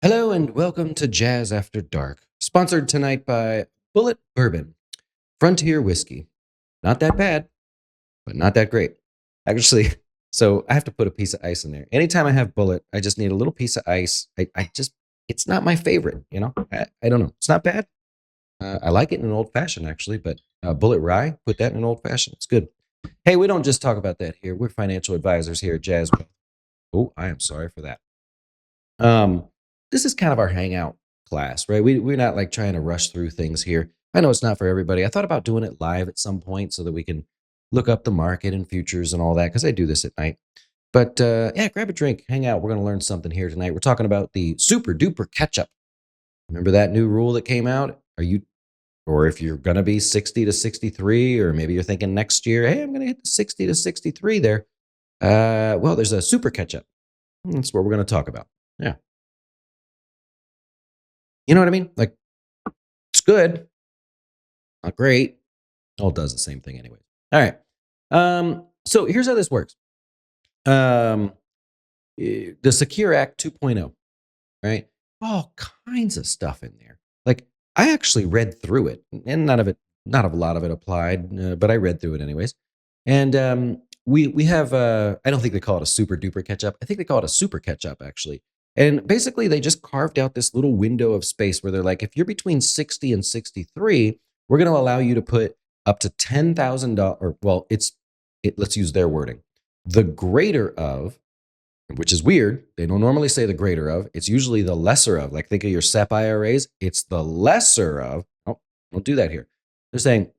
Hello and welcome to Jazz After Dark, sponsored tonight by Bullet Bourbon, Frontier Whiskey. Not that bad, but not that great. Actually, so I have to put a piece of ice in there. Anytime I have Bullet, I just need a little piece of ice. It's not my favorite, I don't know. It's not bad. I like it in an old fashioned, actually, but Bullet Rye, put that in an old fashioned. It's good. Hey, we don't just talk about that here. We're financial advisors here at Jazz. Oh, I am sorry for that. Um, this is kind of our hangout class, right? We're not like trying to rush through things here. I know it's not for everybody. I thought about doing it live at some point so that we can look up the market and futures and all that because I do this at night. But yeah, grab a drink, hang out. We're going to learn something here tonight. We're talking about the super duper catch up. Remember that new rule that came out? Or if you're going to be 60 to 63, or maybe you're thinking next year, hey, I'm going to hit the 60 to 63 there. Well, there's a super catch up. That's what we're going to talk about. Yeah. You know what I mean? Like, it's good, not great. All does the same thing anyway. All right. So here's how this works. Um, the Secure Act 2.0, right? All kinds of stuff in there. Like, I actually read through it, and not a lot of it applied, but I read through it anyways. And we have I don't think they call it a super duper catch up. I think they call it a super catch up actually. And basically, they just carved out this little window of space where they're like, if you're between 60 and 63, we're going to allow you to put up to $10,000. Or well, let's use their wording, the greater of, which is weird. They don't normally say the greater of. It's usually the lesser of. Like think of your SEP IRAs. It's the lesser of. Oh, don't do that here. They're saying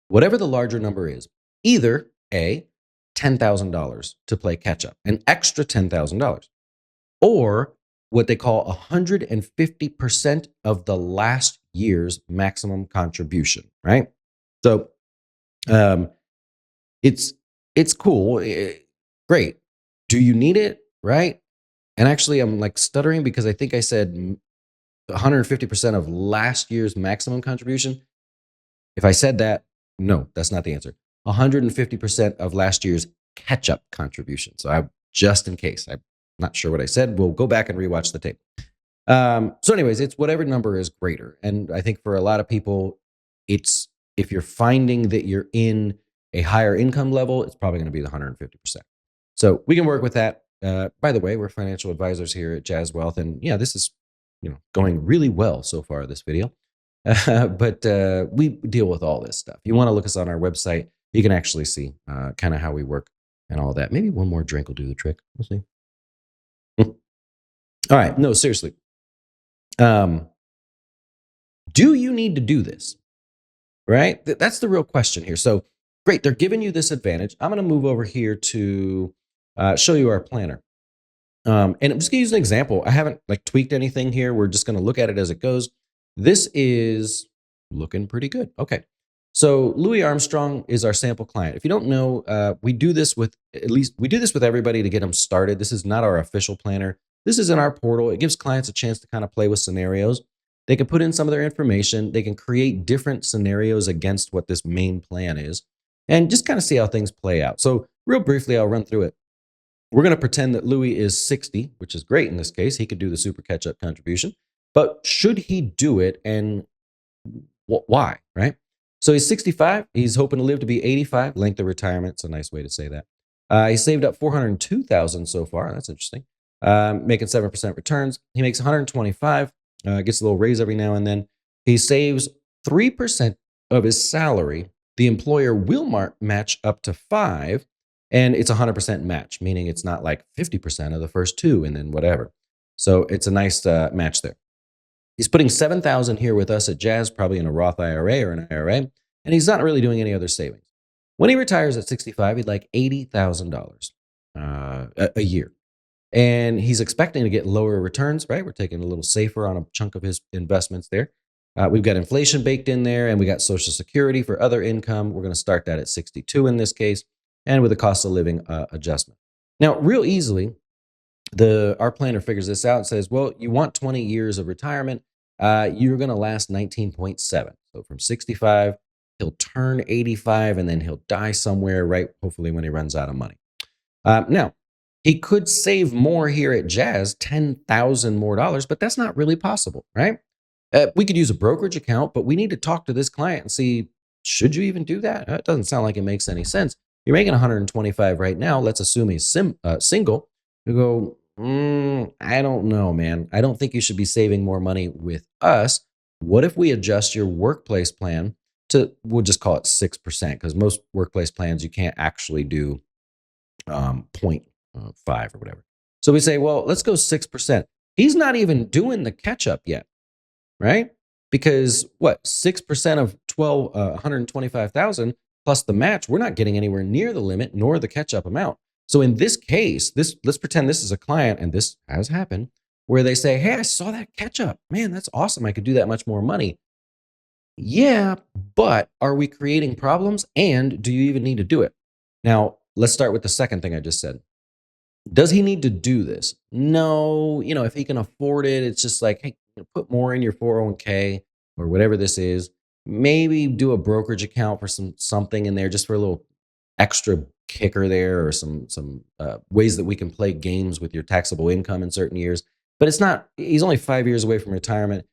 whatever the larger number is, either A, $10,000 to play catch up, an extra $10,000, or what they call 150% of the last year's maximum contribution, right? So um, it's cool. Great. Do you need it? Right. And actually, I'm like stuttering because I think I said 150% of last year's maximum contribution. If I said that, no, that's not the answer. 150% of last year's catch up contribution. So just in case, I'm not sure what I said. We'll go back and rewatch the tape. So, anyways, it's whatever number is greater. And I think for a lot of people, it's if you're finding that you're in a higher income level, it's probably going to be the 150%. So we can work with that. By the way, we're financial advisors here at Jazz Wealth, and yeah, this is going really well so far. This video, but we deal with all this stuff. You want to look us on our website, you can actually see kind of how we work and all that. Maybe one more drink will do the trick. We'll see. All right, no, seriously. Do you need to do this? Right? That's the real question here. So great, they're giving you this advantage. I'm going to move over here to show you our planner. And I'm just going to use an example. I haven't like tweaked anything here. We're just going to look at it as it goes. This is looking pretty good. Okay. So Louis Armstrong is our sample client. If you don't know, we do this with everybody to get them started. This is not our official planner. This is in our portal. It gives clients a chance to kind of play with scenarios. They can put in some of their information. They can create different scenarios against what this main plan is and just kind of see how things play out. So real briefly, I'll run through it. We're going to pretend that Louis is 60, which is great in this case. He could do the super catch-up contribution. But should he do it and why, right? So he's 65. He's hoping to live to be 85. Length of retirement. It's a nice way to say that. He saved up $402,000 so far. That's interesting. Making 7% returns. He makes 125. Gets a little raise every now and then. He saves 3% of his salary. The employer will match up to 5%, and it's 100% match, meaning it's not like 50% of the first 2 and then whatever. So it's a nice match there. He's putting $7,000 here with us at Jazz, probably in a Roth IRA or an IRA, and he's not really doing any other savings. When he retires at 65, he'd like $80,000 a year. And he's expecting to get lower returns, right? We're taking a little safer on a chunk of his investments there. We've got inflation baked in there, and we got Social Security for other income. We're going to start that at 62 in this case, and with a cost of living adjustment. Now, real easily, our planner figures this out and says, well, you want 20 years of retirement. You're going to last 19.7. So from 65, he'll turn 85, and then he'll die somewhere, right? Hopefully when he runs out of money. Now, He could save more here at Jazz, 10,000 more dollars, but that's not really possible, right? We could use a brokerage account, but we need to talk to this client and see, should you even do that? It doesn't sound like it makes any sense. You're making 125 right now. Let's assume he's single. You go, I don't know, man. I don't think you should be saving more money with us. What if we adjust your workplace plan to, we'll just call it 6%, because most workplace plans you can't actually do point 5 or whatever. So we say, well, let's go 6%. He's not even doing the catch up yet, right? Because what, 6% of 125,000 plus the match, we're not getting anywhere near the limit nor the catch up amount. So in this case, let's pretend this is a client, and this has happened, where they say, hey, I saw that catch up. Man, that's awesome. I could do that much more money. Yeah, but are we creating problems? And do you even need to do it? Now, let's start with the second thing I just said. Does he need to do this? No. If he can afford it, it's just like, hey, put more in your 401k or whatever this is. Maybe do a brokerage account for something in there, just for a little extra kicker there, or some ways that we can play games with your taxable income in certain years. But it's not. He's only 5 years away from retirement.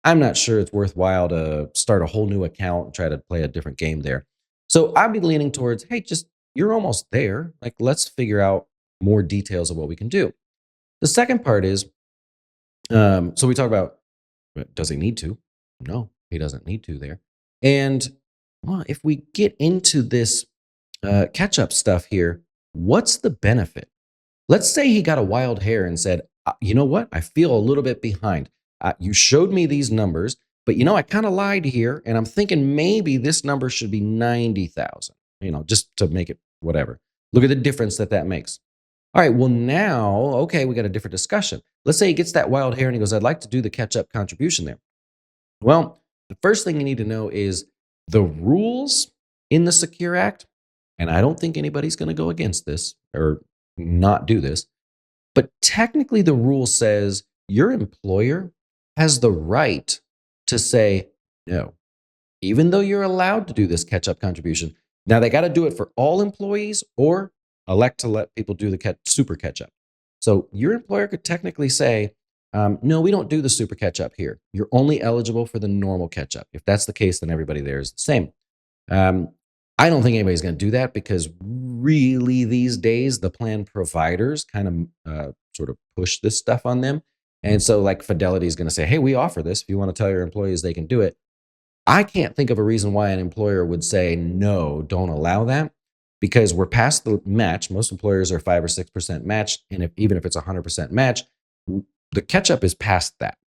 I'm not sure it's worthwhile to start a whole new account and try to play a different game there. So I'd be leaning towards, hey, just you're almost there. Like, let's figure out more details of what we can do. The second part is, so we talk about, does he need to? No, he doesn't need to there. And well, if we get into this catch up stuff here, what's the benefit? Let's say he got a wild hair and said, you know what? I feel a little bit behind. You showed me these numbers, but I kind of lied here, and I'm thinking maybe this number should be 90,000, just to make it whatever. Look at the difference that makes. All right, well, now, okay, we got a different discussion. Let's say he gets that wild hair and he goes, I'd like to do the catch-up contribution there. Well, the first thing you need to know is the rules in the Secure Act, and I don't think anybody's going to go against this or not do this, but technically the rule says your employer has the right to say no, even though you're allowed to do this catch-up contribution. Now, they got to do it for all employees or elect to let people do the super catch-up. So your employer could technically say, no, we don't do the super catch-up here. You're only eligible for the normal catch-up. If that's the case, then everybody there is the same. I don't think anybody's going to do that, because really these days the plan providers kind of sort of push this stuff on them. And so like Fidelity is going to say, hey, we offer this. If you want to tell your employees they can do it. I can't think of a reason why an employer would say, no, don't allow that, because we're past the match. Most employers are 5 or 6% match. And even if it's 100% match, the catch-up is past that.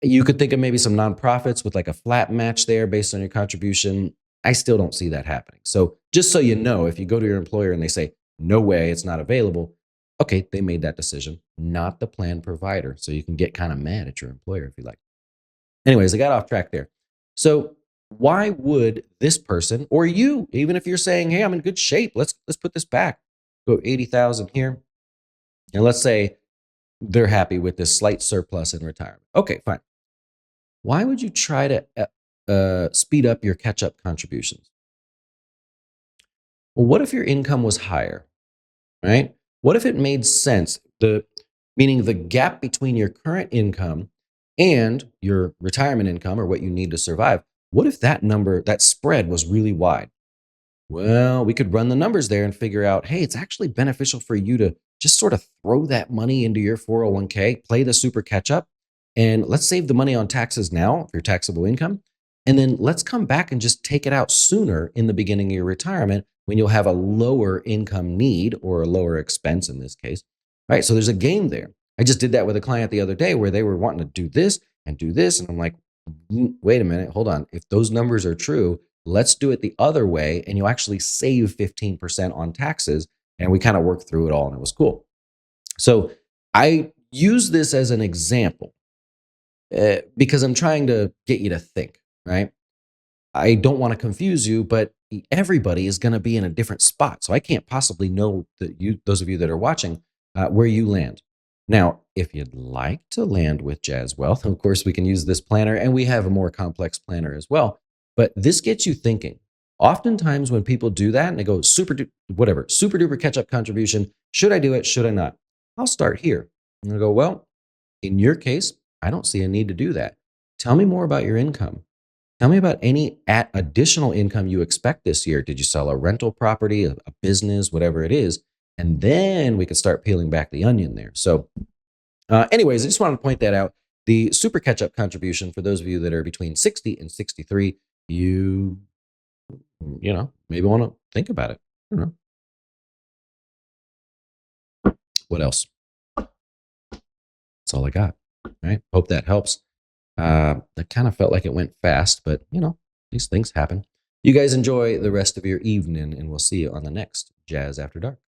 You could think of maybe some nonprofits with like a flat match there based on your contribution. I still don't see that happening. So just so you know, if you go to your employer and they say, no way, it's not available, okay, they made that decision, not the plan provider. So you can get kind of mad at your employer if you like. Anyways, I got off track there. So why would this person, or you, even if you're saying, hey, I'm in good shape, let's put this back, go 80,000 here. And let's say they're happy with this slight surplus in retirement. Okay, fine. Why would you try to speed up your catch-up contributions? Well, what if your income was higher, right? What if it made sense? Meaning the gap between your current income and your retirement income, or what you need to survive. What if that spread was really wide? Well, we could run the numbers there and figure out, hey, it's actually beneficial for you to just sort of throw that money into your 401k, play the super catch up, and let's save the money on taxes now, your taxable income. And then let's come back and just take it out sooner in the beginning of your retirement, when you'll have a lower income need, or a lower expense in this case. All right, so there's a game there. I just did that with a client the other day where they were wanting to do this and do this. And I'm like, wait a minute, hold on. If those numbers are true, let's do it the other way, and you'll actually save 15% on taxes. And we kind of worked through it all, and it was cool. So I use this as an example because I'm trying to get you to think, right? I don't want to confuse you, but everybody is going to be in a different spot. So I can't possibly know that those of you that are watching, where you land. Now, if you'd like to land with Jazz Wealth, of course, we can use this planner, and we have a more complex planner as well. But this gets you thinking. Oftentimes when people do that and they go super duper catch up contribution, should I do it? Should I not? I'll start here. And I go, well, in your case, I don't see a need to do that. Tell me more about your income. Tell me about any additional income you expect this year. Did you sell a rental property, a business, whatever it is? And then we could start peeling back the onion there. So, anyways, I just wanted to point that out. The super catch up contribution for those of you that are between 60 and 63, maybe want to think about it. I don't know. What else? That's all I got. All right. Hope that helps. That kind of felt like it went fast, but these things happen. You guys enjoy the rest of your evening, and we'll see you on the next Jazz After Dark.